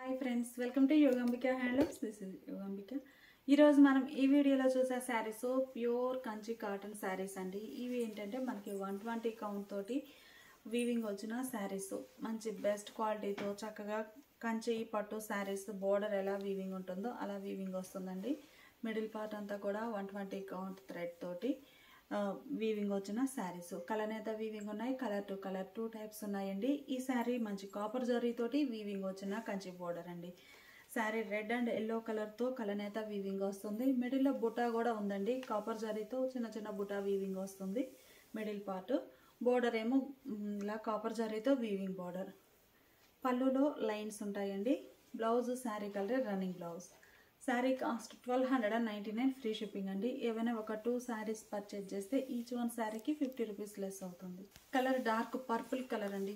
Hi friends, welcome to Yogambika handlooms. This is Yogambika. ఈరోజు మనం ఈ వీడియోలో చూసే శారీస్ ప్యూర్ కంచి కాటన్ శారీస్ అండి. ఇవి ఏంటంటే మనకి 120 కౌంట్ తోటి వీవింగ్ వచ్చిన శారీస్, మంచి బెస్ట్ క్వాలిటీతో చక్కగా కంచి పట్టు శారీస్ బోర్డర్ ఎలా వీవింగ్ ఉంటుందో అలా వీవింగ్ వస్తుందండి. మిడిల్ పార్ట్ అంతా కూడా 120 కౌంట్ థ్రెడ్ తోటి వీవింగ్ వచ్చిన శారీస్. కలనేత వీవింగ్ ఉన్నాయి, కలర్ టు కలర్ 2 టైప్స్ ఉన్నాయండి. ఈ శారీ మంచి కాపర్ జరీతోటి వీవింగ్ వచ్చిన కంచి బోర్డర్ అండి. శారీ రెడ్ అండ్ ఎల్లో కలర్తో కలనేత వీవింగ్ వస్తుంది. మిడిల్లో బుటా కూడా ఉందండి, కాపర్ జరీతో చిన్న చిన్న బుటా వీవింగ్ వస్తుంది. మిడిల్ పార్ట్ బోర్డర్ ఏమో ఇలా కాపర్ జరీతో వీవింగ్ బోర్డర్. పళ్ళులో లైన్స్ ఉంటాయండి. Blouse saree colour running blouse. Sari cost 1299, free shipping అండి. ఏవైనా ఒక 2 శారీస్ పర్చేజ్ చేస్తే ఈచ్ వన్ శారీకి 50 రూపీస్ లెస్ అవుతుంది. కలర్ డార్క్ పర్పుల్ కలర్ అండి.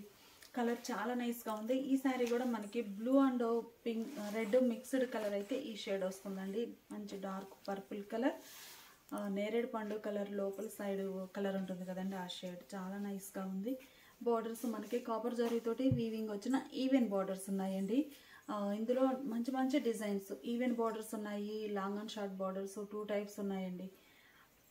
కలర్ చాలా నైస్గా ఉంది. ఈ శారీ కూడా మనకి blue and pink red mixed colour అయితే ఈ షేడ్ వస్తుందండి. మంచి డార్క్ పర్పుల్ కలర్, నేరేడు పండు కలర్ లోపల సైడ్ కలర్ ఉంటుంది కదండి, ఆ షేడ్ చాలా నైస్గా ఉంది. బోర్డర్స్ మనకి కాపర్ జరీతోటి వీవింగ్ వచ్చిన ఈవెన్ బోర్డర్స్ ఉన్నాయండి. ఇందులో మంచి మంచి డిజైన్స్ ఈవెన్ బోర్డర్స్ ఉన్నాయి, long and short borders 2 types ఉన్నాయండి.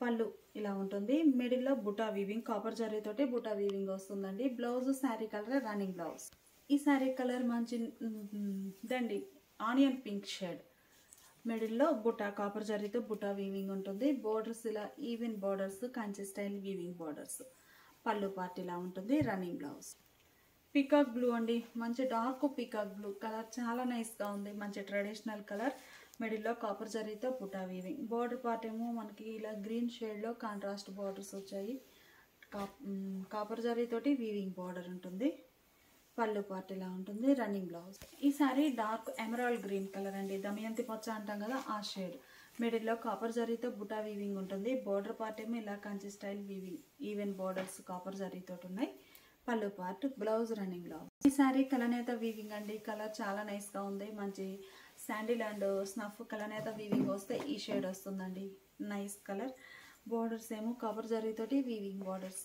పళ్ళు ఇలా ఉంటుంది. మిడిల్లో బుటా వీవింగ్, కాపర్ జరీతోటి బుటా వీవింగ్ వస్తుందండి. Blouse saree colour running blouse. ఈ శారీ కలర్ మంచి దండి ఆనియన్ పింక్ షేడ్. మిడిల్లో బుటా కాపర్ జరీతో బుటా వీవింగ్ ఉంటుంది. బోర్డర్స్ ఇలా even borders, Kanchi style weaving borders. పళ్ళు పార్ట్ ఇలా ఉంటుంది. Running blouse. పీకాక్ బ్లూ అండి, మంచి డార్క్ పీకాక్ బ్లూ కలర్ చాలా నైస్గా ఉంది. మంచి ట్రెడిషనల్ కలర్. మిడిల్లో కాపర్ జరీతో బుటా వీవింగ్. బోర్డర్ పార్ట్ ఏమో మనకి ఇలా గ్రీన్ షేడ్లో కాంట్రాస్ట్ బోర్డర్స్ వచ్చాయి. కాపర్ జరీతోటి వీవింగ్ బోర్డర్ ఉంటుంది. పళ్ళు పార్ట్ ఇలా ఉంటుంది. Running blouse. ఈ saree dark emerald green colour అండి, దమయంతి పచ్చ అంటాం కదా ఆ షేడ్. మిడిల్లో కాపర్ జరీతో బుటా వీవింగ్ ఉంటుంది. బోర్డర్ పార్ట్ ఏమో ఇలా Kanchi style weaving, even borders copper జరీతో ఉన్నాయి. పళ్ళు పార్ట్. Blouse running blouse. ఈ సారీ కలనేత వీవింగ్ అండి. కలర్ చాలా నైస్గా ఉంది. మంచి శాండిల్ అండ్ స్నఫ్ కలనేత వీవింగ్ వస్తే ఈ షేడ్ వస్తుందండి. Nice colour. బోర్డర్స్ ఏమో కాపర్ జరీతోటి వీవింగ్ బోర్డర్స్.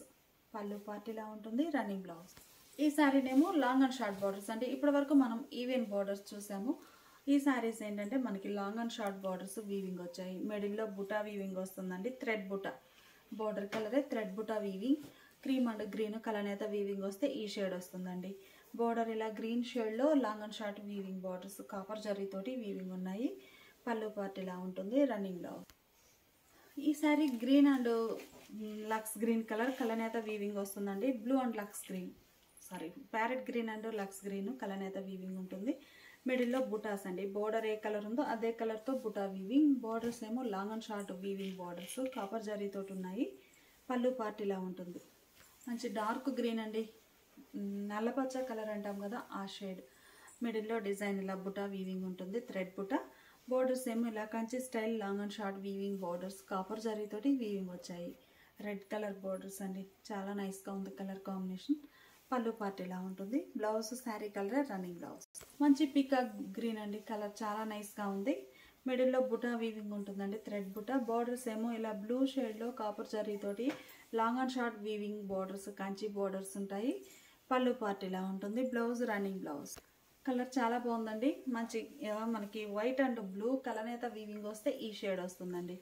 పళ్ళు పార్ట్ ఇలా ఉంటుంది. Running blouse. ఈ శారీనేమో లాంగ్ అండ్ షార్ట్ బోర్డర్స్ అండి. ఇప్పటి వరకు మనం ఈవెన్ బోర్డర్స్ చూసాము. ఈ శారీస్ ఏంటంటే మనకి long and short borders weaving వచ్చాయి. మిడిల్లో బుటా వీవింగ్ వస్తుందండి. థ్రెడ్ బుటా బోర్డర్ కలరే thread buta weaving. Cream and green కలనేత వీవింగ్ వస్తే ఈ షేడ్ వస్తుందండి. బోర్డర్ ఇలా గ్రీన్ షేడ్లో long and short weaving borders copper జరీతోటి వీవింగ్ ఉన్నాయి. పళ్ళు పార్ట్ ఇలా ఉంటుంది. Running blouse. ఈ saree green and lux green colour కలనేత వీవింగ్ వస్తుందండి. Blue and lux green parrot green and lux green కలనేత వీవింగ్ ఉంటుంది. మిడిల్లో బుటాస్ అండి. బోర్డర్ ఏ కలర్ ఉందో అదే కలర్తో బుటా వీవింగ్. బోర్డర్స్ ఏమో long and short weaving borders copper జరీతోటి ఉన్నాయి. పళ్ళు పార్ట్ ఇలా ఉంటుంది. మంచి డార్క్ గ్రీన్ అండి, నల్లపచ్చ కలర్ అంటాం కదా ఆ షేడ్. మిడిల్లో డిజైన్ ఇలా బుటా వీవింగ్ ఉంటుంది. థ్రెడ్ బుటా. బోర్డర్స్ ఏమో ఇలా Kanchi style long and short weaving borders copper జరీతోటి వీవింగ్ వచ్చాయి. రెడ్ కలర్ బోర్డర్స్ అండి, చాలా నైస్గా ఉంది కలర్ కాంబినేషన్. పళ్ళు పార్ట్ ఇలా ఉంటుంది. Blouse saree colour running blouse. మంచి పీకాక్ గ్రీన్ అండి, కలర్ చాలా నైస్గా ఉంది. మిడిల్లో బుటా వీవింగ్ ఉంటుందండి, థ్రెడ్ బుటా. బోర్డర్స్ ఏమో ఇలా బ్లూ షేడ్లో కాపర్ జరీతోటి long and short weaving borders, Kanchi borders ఉంటాయి. పళ్ళు పార్ట్ ఇలా ఉంటుంది. Blouse running blouse. కలర్ చాలా బాగుందండి. మంచి మనకి వైట్ అండ్ బ్లూ కలనేత వీవింగ్ వస్తే ఈ షేడ్ వస్తుందండి.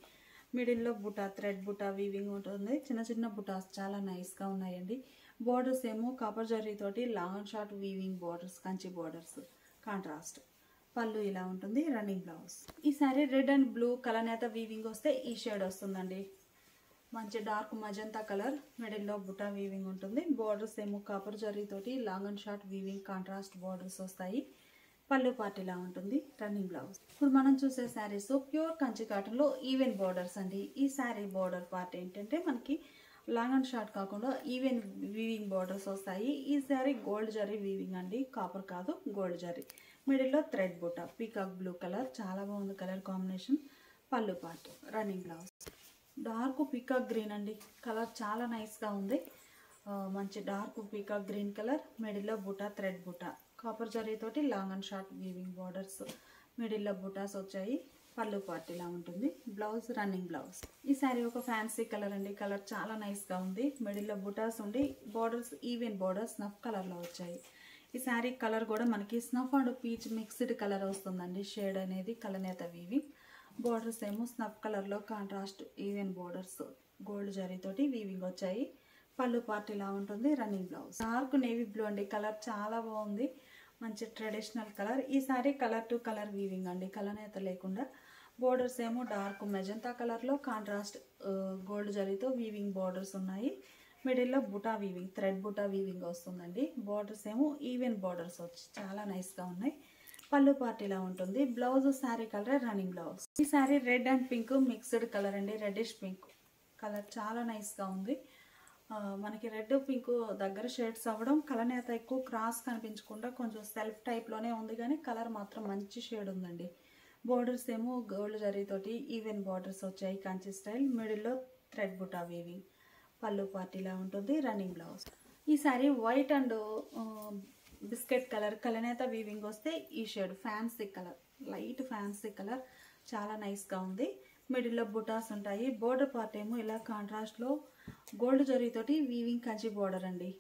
మిడిల్లో బుటా థ్రెడ్ బుటా వీవింగ్ ఉంటుంది. చిన్న చిన్న బుటాస్ చాలా నైస్గా ఉన్నాయండి. బోర్డర్స్ ఏమో కాపర్ జరీతోటి long and short weaving borders, Kanchi borders contrast. పళ్ళు ఇలా ఉంటుంది. Running blouse. ఈ సారీ రెడ్ అండ్ బ్లూ కలనేత వీవింగ్ వస్తే ఈ షేడ్ వస్తుందండి. మంచి డార్క్ మజంతా కలర్. మిడిల్లో బుటా వీవింగ్ ఉంటుంది. బోర్డర్స్ ఏమో కాపర్ జరీతోటి long and short weaving contrast borders వస్తాయి. పళ్ళు పార్ట్ ఇలా ఉంటుంది. Running blouse. ఇప్పుడు మనం చూసే శారీస్ ప్యూర్ కంచి కాటన్లో ఈవెన్ బోర్డర్స్ అండి. ఈ శారీ బోర్డర్ పార్ట్ ఏంటంటే మనకి లాంగ్ అండ్ షార్ట్ కాకుండా ఈవెన్ వీవింగ్ బోర్డర్స్ వస్తాయి. ఈ శారీ గోల్డ్ జరీ వీవింగ్ అండి, కాపర్ కాదు గోల్డ్ జరీ. మిడిల్లో థ్రెడ్ బుటా పీకాక్ బ్లూ కలర్, చాలా బాగుంది కలర్ కాంబినేషన్. పళ్ళు part. Running blouse. Dark peacock green అండి, కలర్ చాలా నైస్గా ఉంది. మంచి డార్క్ పీకాక్ గ్రీన్ కలర్. మిడిల్లో బుటా థ్రెడ్ బుటా కాపర్ జరీతోటి long and short weaving borders. మిడిల్లో బుటాస్ వచ్చాయి. పళ్ళు పార్ట్ ఇలా ఉంటుంది. Blouse running blouse. ఈ శారీ ఒక ఫ్యాన్సీ కలర్ అండి, కలర్ చాలా నైస్గా ఉంది. మిడిల్లో బుటాస్ ఉండి బోర్డర్స్ ఈవెన్ బోర్డర్స్ నఫ్ కలర్లో వచ్చాయి. ఈ శారీ కలర్ కూడా మనకి snuff and peach mixed colour వస్తుందండి. షేడ్ అనేది కలనేత వీవింగ్. బోర్డర్స్ ఏమో స్నఫ్ కలర్లో కాంట్రాస్ట్ ఈవెన్ బోర్డర్స్ గోల్డ్ జరీతోటి వీవింగ్ వచ్చాయి. పళ్ళు పార్ట్ ఇలా ఉంటుంది. Running blouse dark navy blue అండి. కలర్ చాలా బాగుంది, మంచి ట్రెడిషనల్ కలర్. ఈ saree colour to colour weaving అండి, కలనేత లేకుండా. బోర్డర్స్ ఏమో డార్క్ మెజంతా కలర్లో కాంట్రాస్ట్ గోల్డ్ జరీతో వీవింగ్ బోర్డర్స్ ఉన్నాయి. మిడిల్లో బుటా వీవింగ్, థ్రెడ్ బుటా వీవింగ్ వస్తుందండి. బోర్డర్స్ ఏమో ఈవెన్ బోర్డర్స్ వచ్చి చాలా నైస్గా ఉన్నాయి. పళ్ళు పార్ట్ ఇలా ఉంటుంది. Blouse saree colour running blouse. ఈ saree red and pink mixed colour అండి, రెడ్డిష్ పింక్ కలర్ చాలా నైస్గా ఉంది. మనకి రెడ్ పింక్ దగ్గర షేడ్స్ అవ్వడం, కలనేత ఎక్కువ క్రాస్ కనిపించకుండా కొంచెం సెల్ఫ్ టైప్లోనే ఉంది, కానీ కలర్ మాత్రం మంచి షేడ్ ఉందండి. బోర్డర్స్ ఏమో గోల్డ్ జరీతోటి ఈవెన్ బోర్డర్స్ వచ్చాయి కంచి స్టైల్. మిడిల్లో థ్రెడ్ బుటా వీవింగ్. పళ్ళు పార్ట్ ఇలా ఉంటుంది. Running blouse. ఈ saree white and biscuit colour కలనేత వీవింగ్ వస్తే ఈ shade fancy colour, light fancy colour చాలా నైస్గా ఉంది. మిడిల్లో బుటాస్ ఉంటాయి. బోర్డర్ పార్ట్ ఏమో ఇలా కాంట్రాస్ట్లో గోల్డ్ జరీతోటి వీవింగ్ కంచి బోర్డర్ అండి.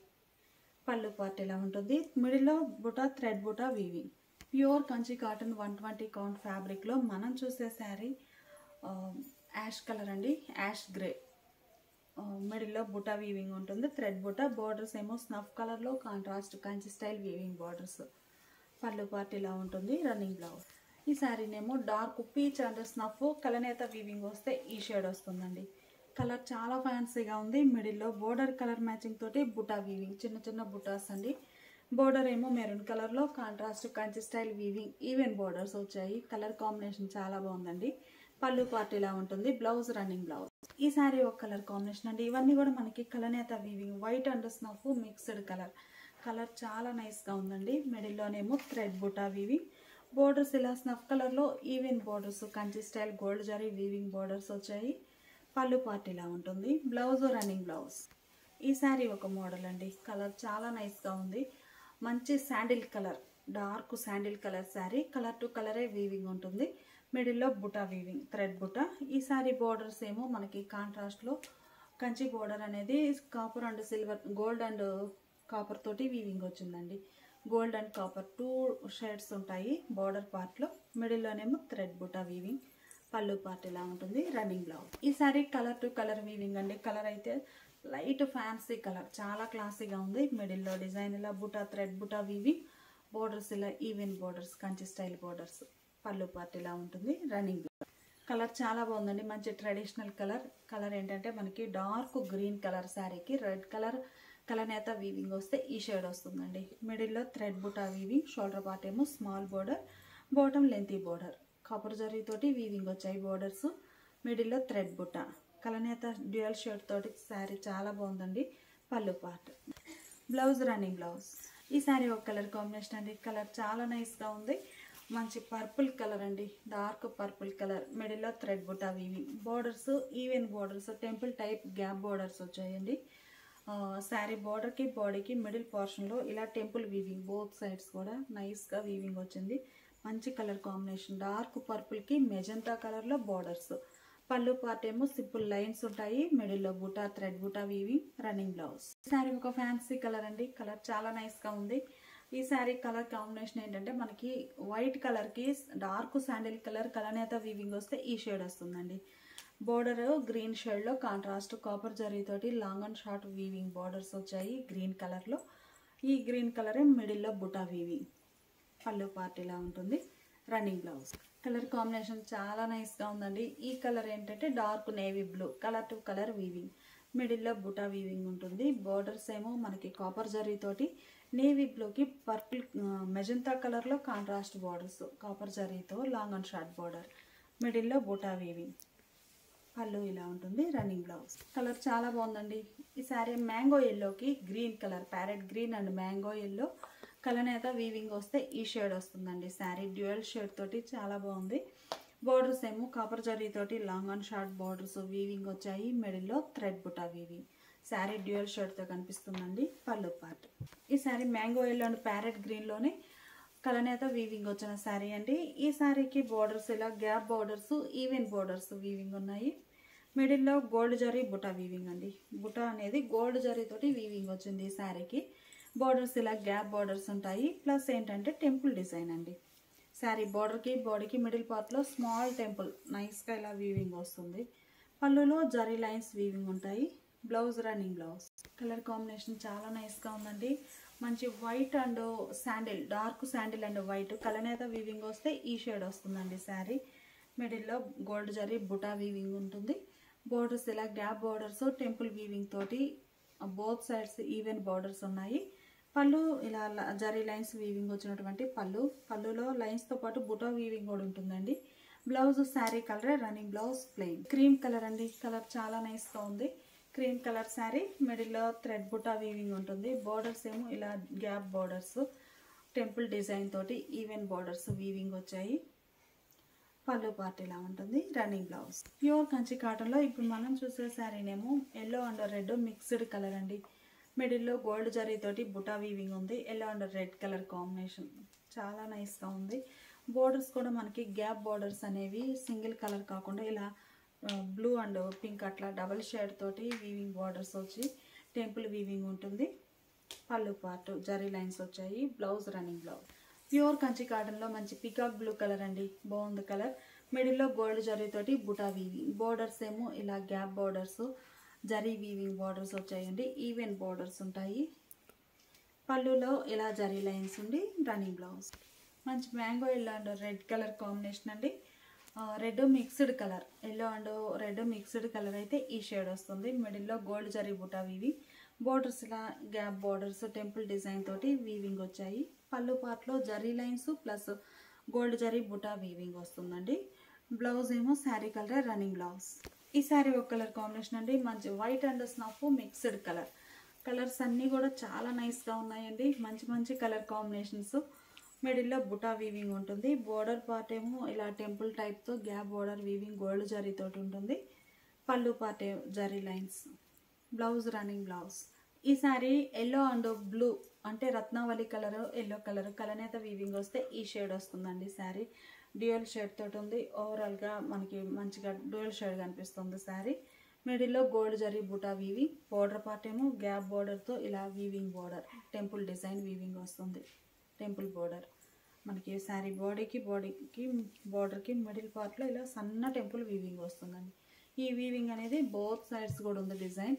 పళ్ళు పార్ట్ ఇలా ఉంటుంది. మిడిల్లో buta thread buta weaving. Pure Kanchi cotton 120 count ఫ్యాబ్రిక్లో మనం చూసే శారీ యాష్ కలర్ అండి, యాష్ గ్రే. మిడిల్లో బుటా వీవింగ్ ఉంటుంది, థ్రెడ్ బుటా. బోర్డర్స్ ఏమో స్నఫ్ కలర్లో contrast Kanchi style weaving borders. పళ్ళు పార్ట్ ఇలా ఉంటుంది. Running blouse. ఈ శారీనేమో డార్క్ పీచ్ అండ్ స్నఫ్ కలనేత వీవింగ్ వస్తే ఈ షేడ్ వస్తుందండి. కలర్ చాలా ఫ్యాన్సీగా ఉంది. మిడిల్లో బోర్డర్ కలర్ మ్యాచింగ్ తోటి బుటా వీవింగ్, చిన్న చిన్న బుటాస్ అండి. బోర్డర్ ఏమో మెరూన్ కలర్లో contrast Kanchi style weaving even borders వచ్చాయి. కలర్ కాంబినేషన్ చాలా బాగుందండి. పళ్ళు పార్ట్ ఇలా ఉంటుంది. Blouse running blouse. ఈ శారీ ఒక కలర్ కాంబినేషన్ అండి. ఇవన్నీ కూడా మనకి కలనేత weaving, white and snuff mixed colour. Colour చాలా నైస్గా ఉందండి. మిడిల్లోనేమో థ్రెడ్ బుటా వీవింగ్. బోర్డర్స్ ఇలా స్నఫ్ కలర్లో even borders Kanchi style gold zari weaving borders వచ్చాయి. పళ్ళు పార్ట్ ఇలా ఉంటుంది. Blouse running blouse. ఈ శారీ ఒక మోడల్ అండి. కలర్ చాలా నైస్గా ఉంది. మంచి sandal colour, dark sandal colour sari. Colour to కలరే వీవింగ్ ఉంటుంది. మిడిల్లో బుటా వీవింగ్, థ్రెడ్ బుటా. ఈ శారీ బోర్డర్స్ ఏమో మనకి కాంట్రాస్ట్లో కంచి బోర్డర్ అనేది copper and silver, gold and copper తోటి వీవింగ్ వచ్చిందండి. గోల్డ్ అండ్ కాపర్ 2 షేడ్స్ ఉంటాయి బోర్డర్ పార్ట్లో. మిడిల్లోనేమో థ్రెడ్ బుటా వీవింగ్. పళ్ళు పార్ట్ ఇలా ఉంటుంది. Running blouse. ఈ saree colour to colour weaving అండి. కలర్ అయితే లైట్ ఫ్యాన్సీ కలర్, చాలా క్లాసీగా ఉంది. మిడిల్లో డిజైన్ ఇలా బుటా థ్రెడ్ బుటా వీవింగ్. బోర్డర్స్ ఇలా even borders Kanchi style borders. పళ్ళు పార్ట్ ఇలా ఉంటుంది. Running blouse. కలర్ చాలా బాగుందండి, మంచి ట్రెడిషనల్ కలర్. కలర్ ఏంటంటే మనకి డార్క్ గ్రీన్ కలర్ శారీకి రెడ్ కలర్ కలనేత వీవింగ్ వస్తే ఈ షేడ్ వస్తుందండి. మిడిల్లో thread buta weaving. Shoulder part ఏమో small border, bottom lengthy border. Copper జరీతోటి వీవింగ్ వచ్చాయి బోర్డర్స్. మిడిల్లో థ్రెడ్ బుటా. కలనేత డ్యూయల్ షేడ్ తోటి శారీ చాలా బాగుందండి. పళ్ళు పార్ట్. Blouse running blouse. ఈ శారీ ఒక కలర్ కాంబినేషన్ అండి. కలర్ చాలా నైస్గా ఉంది. మంచి పర్పుల్ కలర్ అండి, డార్క్ పర్పుల్ కలర్. మిడిల్లో thread buta weaving. Borders even borders, temple type gap borders వచ్చాయండి. శారీ బోర్డర్కి బాడీకి మిడిల్ పోర్షన్లో ఇలా టెంపుల్ వీవింగ్, బోత్ సైడ్స్ కూడా నైస్గా వీవింగ్ వచ్చింది. మంచి కలర్ కాంబినేషన్. డార్క్ పర్పుల్కి మెజంతా కలర్లో బోర్డర్స్. పళ్ళు పార్ట్ ఏమో సింపుల్ లైన్స్ ఉంటాయి. మిడిల్లో buta thread buta weaving. Running blouse. ఈ శారీ ఒక ఫ్యాన్సీ కలర్ అండి. కలర్ చాలా నైస్గా ఉంది. ఈ శారీ కలర్ కాంబినేషన్ ఏంటంటే మనకి వైట్ కలర్కి డార్క్ శాండిల్ కలర్ కలనేత వీవింగ్ వస్తే ఈ షేడ్ వస్తుందండి. బోర్డర్ గ్రీన్ షేడ్లో కాంట్రాస్ట్ కాపర్ జరీతోటి long and short weaving borders వచ్చాయి గ్రీన్ కలర్లో. ఈ గ్రీన్ కలరే మిడిల్లో బుటా వీవింగ్. పళ్ళు పార్ట్ ఇలా ఉంటుంది. Running blouse. కలర్ కాంబినేషన్ చాలా నైస్గా ఉందండి. ఈ కలర్ ఏంటంటే dark navy blue, colour to colour weaving. మిడిల్లో బుటా వీవింగ్ ఉంటుంది. బోర్డర్స్ ఏమో మనకి కాపర్ జరీతోటి నేవీ బ్లూకి పర్పుల్ మెజంతా కలర్లో కాంట్రాస్ట్ బోర్డర్స్ కాపర్ జరీతో లాంగ్ అండ్ షార్ట్ బోర్డర్. మిడిల్లో బుటా వీవింగ్. పళ్ళు ఇలా ఉంటుంది. Running blouse. కలర్ చాలా బాగుందండి. ఈ శారీ మ్యాంగో ఎల్లోకి green colour, parrot green and mango yellow కలనేత వీవింగ్ వస్తే ఈ షేడ్ వస్తుందండి. శారీ డ్యూయల్ షేడ్ తోటి చాలా బాగుంది. బోర్డర్స్ ఏమో కాపర్ జరీతోటి long and short borders weaving వచ్చాయి. మిడిల్లో thread buta weaving. Saree dual షేడ్తో కనిపిస్తుందండి. పళ్ళు పార్ట్. ఈ sari mango yellow and parrot గ్రీన్లోనే కలనేత వీవింగ్ వచ్చిన శారీ అండి. ఈ శారీకి బోర్డర్స్ ఇలా gap borders even borders weaving ఉన్నాయి. మిడిల్లో గోల్డ్ జరీ బుటా వీవింగ్ అండి. బుటా అనేది గోల్డ్ జరీతోటి వీవింగ్ వచ్చింది ఈ శారీకి. బోర్డర్స్ ఇలా గ్యాప్ బోర్డర్స్ ఉంటాయి. ప్లస్ ఏంటంటే టెంపుల్ డిజైన్ అండి. శారీ బోర్డర్కి బాడీకి మిడిల్ పార్ట్లో స్మాల్ టెంపుల్ నైస్గా ఇలా వీవింగ్ వస్తుంది. పళ్ళులో జరీ లైన్స్ వీవింగ్ ఉంటాయి. Blouse running blouse. Colour combination చాలా నైస్గా ఉందండి. మంచి white and sandal, dark sandal and white కలనేత వీవింగ్ వస్తే ఈ షేడ్ వస్తుందండి శారీ. మిడిల్లో గోల్డ్ జరీ బుటా వీవింగ్ ఉంటుంది. బోర్డర్స్ ఇలా గ్యాప్ బోర్డర్స్ టెంపుల్ వీవింగ్ తోటి బోత్ సైడ్స్ ఈవెన్ బోర్డర్స్ ఉన్నాయి. పళ్ళు ఇలా జరీ లైన్స్ వీవింగ్ వచ్చినటువంటి పళ్ళులో లైన్స్తో పాటు బుటా వీవింగ్ కూడా ఉంటుందండి. Blouse saree colour running blouse plain cream colour అండి. కలర్ చాలా నైస్గా ఉంది. క్రీమ్ కలర్ శారీ, మిడిల్లో థ్రెడ్ బుటా వీవింగ్ ఉంటుంది. బోర్డర్స్ ఏమో ఇలా గ్యాప్ బోర్డర్స్ టెంపుల్ డిజైన్ తోటి ఈవెన్ బోర్డర్స్ వీవింగ్ వచ్చాయి. పళ్ళు పార్ట్ ఇలా ఉంటుంది. Running blouse. ప్యూర్ కంచి కాటన్లో ఇప్పుడు మనం చూసే శారీనేమో yellow and red mixed colour అండి. మిడిల్లో గోల్డ్ జరీ తోటి బుటా వీవింగ్ ఉంది. Yellow and red colour combination చాలా నైస్గా ఉంది. బోర్డర్స్ కూడా మనకి గ్యాప్ బోర్డర్స్ అనేవి సింగిల్ కలర్ కాకుండా ఇలా బ్లూ అండ్ పింక్ అట్లా డబల్ షేడ్ తోటి వీవింగ్ బోర్డర్స్ వచ్చి టెంపుల్ వీవింగ్ ఉంటుంది. పళ్ళు పార్ట్ జరీ లైన్స్ వచ్చాయి. Blouse running blouse. Pure Kanchi కాటన్లో మంచి పికాక్ బ్లూ కలర్ అండి. బాగుంది కలర్. మిడిల్లో గోల్డ్ జరీ తోటి బుటా వీవింగ్. బోర్డర్స్ ఏమో ఇలా gap borders zari weaving borders వచ్చాయండి. ఈవెన్ బోర్డర్స్ ఉంటాయి. పళ్ళులో ఇలా జరీ లైన్స్ ఉండి రన్నింగ్ బ్లౌజ్. మంచి mango yellow and red colour combination అండి. Red mixed colour, yellow and red mixed colour అయితే ఈ షేడ్ వస్తుంది. మిడిల్లో gold zari buta weaving. Borders ఇలా గ్యాప్ బోర్డర్స్ టెంపుల్ డిజైన్ తోటి వీవింగ్ వచ్చాయి. పళ్ళు పార్ట్లో zari lines plus gold zari buta weaving వస్తుందండి. బ్లౌజ్ ఏమో శారీ కలర్ రన్నింగ్ బ్లౌజ్. ఈ శారీ ఒక కలర్ కాంబినేషన్ అండి. మంచి white and snuff mixed colour. Colours అన్నీ కూడా చాలా నైస్గా ఉన్నాయండి. మంచి మంచి కలర్ కాంబినేషన్స్. మిడిల్లో బుటా వీవింగ్ ఉంటుంది. బోర్డర్ పార్ట్ ఏమో ఇలా టెంపుల్ టైప్తో గ్యాప్ బోర్డర్ వీవింగ్ గోల్డ్ జరీతో ఉంటుంది. పళ్ళు part zari lines. Blouse running blouse. ఈ శారీ ఎల్లో అండ్ బ్లూ అంటే రత్నావళి కలర్ ఎల్లో కలర్ కలనేత వీవింగ్ వస్తే ఈ షేడ్ వస్తుందండి. శారీ డ్యూయల్ షేడ్ తోటి ఉంది. ఓవరాల్గా మనకి మంచిగా డ్యూయల్ షేడ్ కనిపిస్తుంది శారీ. మిడిల్లో gold zari buta weaving. Border part ఏమో గ్యాప్ బోర్డర్తో ఇలా weaving border temple design weaving వస్తుంది. టెంపుల్ బోర్డర్ మనకి శారీ బాడీకి బోర్డర్కి మిడిల్ పార్ట్లో ఇలా సన్న టెంపుల్ వీవింగ్ వస్తుందండి. ఈ వీవింగ్ అనేది బోత్ సైడ్స్ కూడా ఉంది డిజైన్.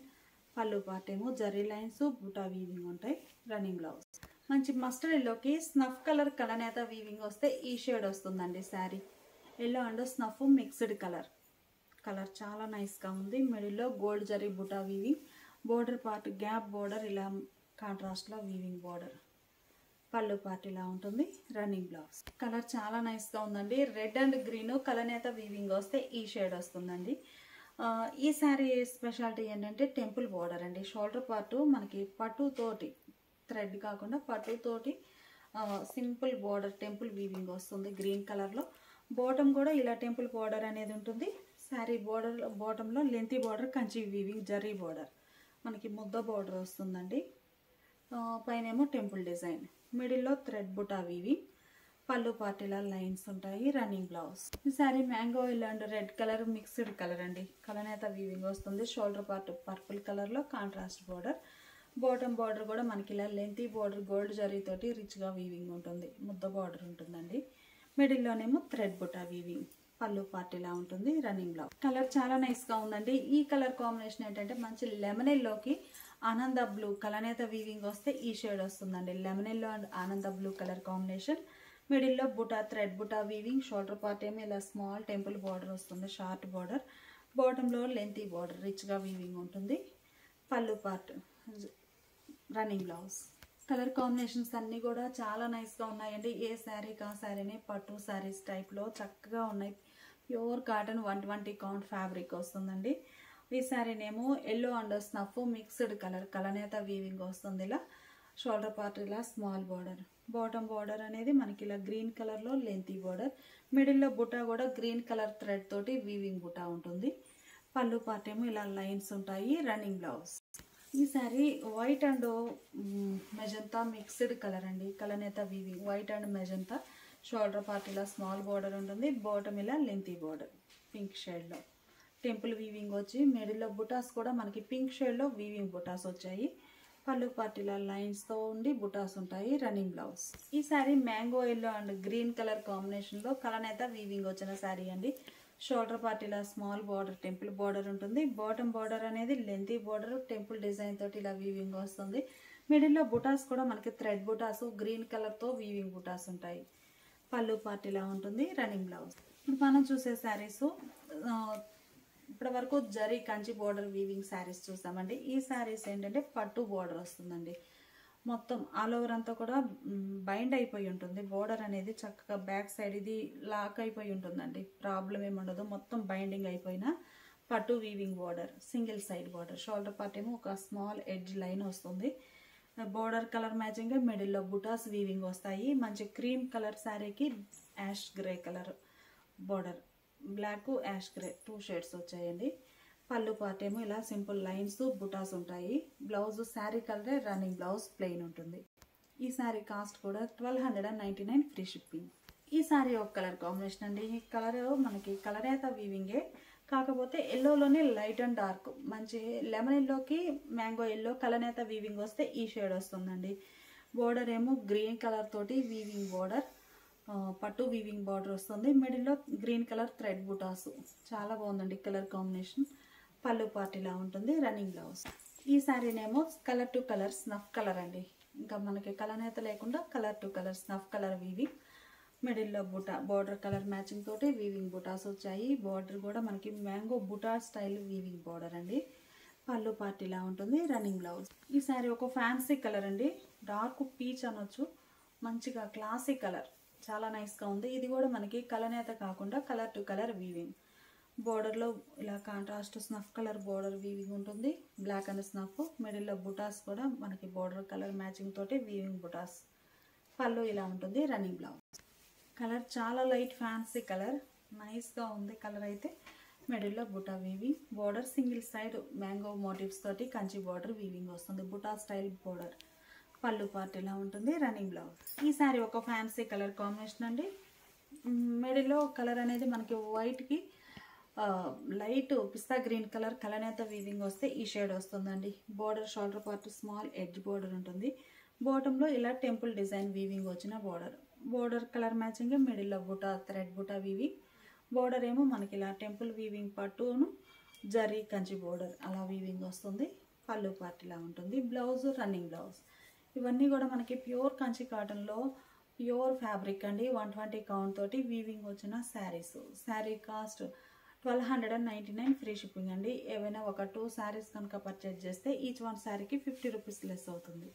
పళ్ళు పార్ట్ ఏమో జరీ లైన్స్ బుటా వీవింగ్ ఉంటాయి. Running blouse. మంచి మస్టర్డ్ ఎల్లోకి స్నఫ్ కలర్ కలనేత వీవింగ్ వస్తే ఈ షేడ్ వస్తుందండి sari. Yellow and snuff mixed colour. Colour చాలా నైస్గా ఉంది. మిడిల్లో gold zari buta weaving. Border part gap border ఇలా కాంట్రాస్ట్లో వీవింగ్ బోర్డర్. పళ్ళు పార్ట్ ఇలా ఉంటుంది. Running blouse. కలర్ చాలా నైస్గా ఉందండి. రెడ్ అండ్ గ్రీన్ కలనేత వీవింగ్ వస్తే ఈ షేడ్ వస్తుందండి. ఈ శారీ స్పెషాలిటీ ఏంటంటే టెంపుల్ బోర్డర్ అండి. షోల్డర్ పార్ట్ మనకి పట్టుతోటి థ్రెడ్ కాకుండా పట్టుతోటి సింపుల్ బోర్డర్ టెంపుల్ వీవింగ్ వస్తుంది గ్రీన్ కలర్లో. బాటమ్ కూడా ఇలా టెంపుల్ బోర్డర్ అనేది ఉంటుంది. శారీ బాటంలో లెంతీ బోర్డర్ కంచి వీవింగ్ జరీ బోర్డర్ మనకి ముద్ద బోర్డర్ వస్తుందండి. పైన ఏమో టెంపుల్ డిజైన్. మిడిల్లో థ్రెడ్ బుటా వీవింగ్. పళ్ళు పార్ట్ ఇలా లైన్స్ ఉంటాయి. Running blouse. ఈ sari mango yellow and red colour mixed colour అండి. కలనేత వీవింగ్ వస్తుంది. షోల్డర్ పార్ట్ పర్పుల్ కలర్లో కాంట్రాస్ట్ బోర్డర్. బాటమ్ బార్డర్ కూడా మనకి ఇలా లెంతీ బార్డర్ గోల్డ్ జరీతోటి రిచ్గా వీవింగ్ ఉంటుంది. ముద్ద బార్డర్ ఉంటుందండి. మిడిల్లోనేమో థ్రెడ్ బుటా వీవింగ్. పళ్ళు పార్ట్ ఇలా ఉంటుంది. Running blouse. కలర్ చాలా నైస్గా ఉందండి. ఈ కలర్ కాంబినేషన్ ఏంటంటే మంచి లెమన్ ఎల్లోకి ఆనంద బ్లూ కలనేత వీవింగ్ వస్తే ఈ షేడ్ వస్తుందండి. Lemon yellow and Ananda blue colour combination. మిడిల్లో buta thread buta weaving. Shoulder part ఏమో ఇలా స్మాల్ టెంపుల్ బార్డర్ వస్తుంది. Short border. బాటంలో లెంతీ బార్డర్ రిచ్గా వీవింగ్ ఉంటుంది. పళ్ళు part running blouse. Colour combinations అన్నీ కూడా చాలా నైస్గా ఉన్నాయండి. ఏ శారీకి ఆ శారీని పట్టు శారీస్ టైప్లో చక్కగా ఉన్నాయి. ప్యూర్ కాటన్ 120 కౌంట్ ఫ్యాబ్రిక్ వస్తుందండి. ఈ శారీనేమో yellow and snuff mixed colour కలనేత వీవింగ్ వస్తుంది. ఇలా షోల్డర్ పార్ట్ ఇలా స్మాల్ బార్డర్. బాటమ్ బార్డర్ అనేది మనకి ఇలా గ్రీన్ కలర్లో లెంతీ బార్డర్. మిడిల్లో బుటా కూడా గ్రీన్ కలర్ థ్రెడ్ తోటి వీవింగ్ బుటా ఉంటుంది. పళ్ళు పార్ట్ ఏమో ఇలా లైన్స్ ఉంటాయి. Running blouse. ఈ sari white and magenta mixed colour అండి. కలనేత weaving white and magenta. Shoulder part ఇలా స్మాల్ బార్డర్ ఉంటుంది. బాటమ్ ఇలా లెంతీ బార్డర్ పింక్ షేడ్లో టెంపుల్ వీవింగ్ వచ్చి మిడిల్లో బుటాస్ కూడా మనకి పింక్ షేడ్లో వీవింగ్ బుటాస్ వచ్చాయి. పళ్ళు పార్టీల లైన్స్తో ఉండి బుటాస్ ఉంటాయి. Running blouse. ఈ sari mango yellow and green colour కాంబినేషన్లో కలనేత వీవింగ్ వచ్చిన శారీ అండి. షోల్డర్ పార్టీలా స్మాల్ బార్డర్ టెంపుల్ బార్డర్ ఉంటుంది. బాటమ్ బార్డర్ అనేది లెంతీ బార్డర్ టెంపుల్ డిజైన్ తోటి ఇలా వీవింగ్ వస్తుంది. మిడిల్లో బుటాస్ కూడా మనకి థ్రెడ్ బుటాస్ గ్రీన్ కలర్తో వీవింగ్ బుటాస్ ఉంటాయి. పళ్ళు పార్టీలా ఉంటుంది. Running blouse. ఇప్పుడు మనం చూసే శారీస్ ఇప్పటి వరకు జరీ కంచి బోర్డర్ వీవింగ్ శారీస్ చూసామండి. ఈ శారీస్ ఏంటంటే పట్టు బోర్డర్ వస్తుందండి. మొత్తం ఆల్ ఓవర్ అంతా కూడా బైండ్ అయిపోయి ఉంటుంది. బోర్డర్ అనేది చక్కగా బ్యాక్ సైడ్ ఇది లాక్ అయిపోయి ఉంటుందండి. ప్రాబ్లం ఏముండదు. మొత్తం బైండింగ్ అయిపోయిన పట్టు weaving border. Single side border. Shoulder part ఏమో ఒక స్మాల్ ఎడ్జ్ లైన్ వస్తుంది. బోర్డర్ కలర్ మ్యాచింగ్ మిడిల్లో బుటాస్ వీవింగ్ వస్తాయి. మంచి క్రీమ్ కలర్ శారీకి ash grey colour border. Black ash grey 2 shades వచ్చాయండి. పళ్ళు పార్ట్ ఏమో ఇలా సింపుల్ లైన్స్ బుటాస్ ఉంటాయి. బ్లౌజ్ శారీ కలరే రన్నింగ్ బ్లౌజ్ ప్లెయిన్ ఉంటుంది. ఈ శారీ కాస్ట్ కూడా 1299 ఫ్రీ షిప్పింగ్. ఈ శారీ ఒక కలర్ కాంబినేషన్ అండి. ఈ కలర్ మనకి కలర్ అయితే వీవింగే, కాకపోతే ఎల్లోలోనే లైట్ అండ్ డార్క్. మంచి లెమన్ ఎల్లోకి మ్యాంగో ఎల్లో కలనేత వీవింగ్ వస్తే ఈ షేడ్ వస్తుందండి. బోర్డర్ ఏమో గ్రీన్ కలర్ తోటి వీవింగ్ బోర్డర్, పట్టు వీవింగ్ బార్డర్ వస్తుంది. మిడిల్లో గ్రీన్ కలర్ థ్రెడ్ బుటాస్. చాలా బాగుందండి కలర్ కాంబినేషన్. పళ్ళు పార్టీలా ఉంటుంది. Running blouse. ఈ శారీనేమో colour to colour snuff colour అండి. ఇంకా మనకి కలనేత లేకుండా colour to colour snuff colour weaving. మిడిల్లో బుటా బోర్డర్ కలర్ మ్యాచింగ్ తోటి వీవింగ్ బుటాస్ వచ్చాయి. బార్డర్ కూడా మనకి మ్యాంగో బుటా స్టైల్ వీవింగ్ బార్డర్ అండి. పళ్ళు పార్టీలా ఉంటుంది. Running blouse. ఈ శారీ ఒక ఫ్యాన్సీ కలర్ అండి. డార్క్ పీచ్ అనొచ్చు. మంచిగా క్లాసీ కలర్. చాలా నైస్గా ఉంది. ఇది కూడా మనకి కలనేత కాకుండా కలర్ టు కలర్ వీవింగ్. బోర్డర్లో ఇలా contrast snuff colour border weaving ఉంటుంది. Black and snuff. మిడిల్లో బుటాస్ కూడా మనకి బోర్డర్ కలర్ మ్యాచింగ్ తోటి వీవింగ్ బుటాస్. పళ్ళు ఇలా ఉంటుంది. Running blouse. కలర్ చాలా లైట్ ఫ్యాన్సీ కలర్. నైస్గా ఉంది కలర్ అయితే. మిడిల్లో బుటా weaving. Border single side mango motifs తోటి కంచి బోర్డర్ వీవింగ్ వస్తుంది. బుటా స్టైల్ బోర్డర్. పళ్ళు పార్ట్ ఇలా ఉంటుంది. Running blouse. ఈ శారీ ఒక ఫ్యాన్సీ కలర్ కాంబినేషన్ అండి. మిడిల్లో కలర్ అనేది మనకి వైట్కి లైట్ పిస్తా గ్రీన్ కలర్ కలనేత వీవింగ్ వస్తే ఈ షేడ్ వస్తుందండి. Border shoulder part small edge border ఉంటుంది. బాటంలో ఇలా టెంపుల్ డిజైన్ వీవింగ్ వచ్చిన బోర్డర్. బోర్డర్ కలర్ మ్యాచింగ్ మిడిల్లో buta thread buta weaving. Border ఏమో మనకి ఇలా టెంపుల్ వీవింగ్ పట్టును జరీ కంచి బోర్డర్ అలా వీవింగ్ వస్తుంది. పళ్ళు పార్ట్ ఇలా ఉంటుంది. Blouse running blouse. ఇవన్నీ కూడా మనకి ప్యూర్ కంచి కాటన్లో ప్యూర్ ఫ్యాబ్రిక్ అండి. 120 కౌంట్ తోటి వీవింగ్ వచ్చిన saris. Sari cost 1299 free shipping అండి. ఏవైనా ఒక 2 శారీస్ కనుక పర్చేజ్ చేస్తే ఈచ్ వన్ శారీకి 50 రూపీస్ లెస్ అవుతుంది.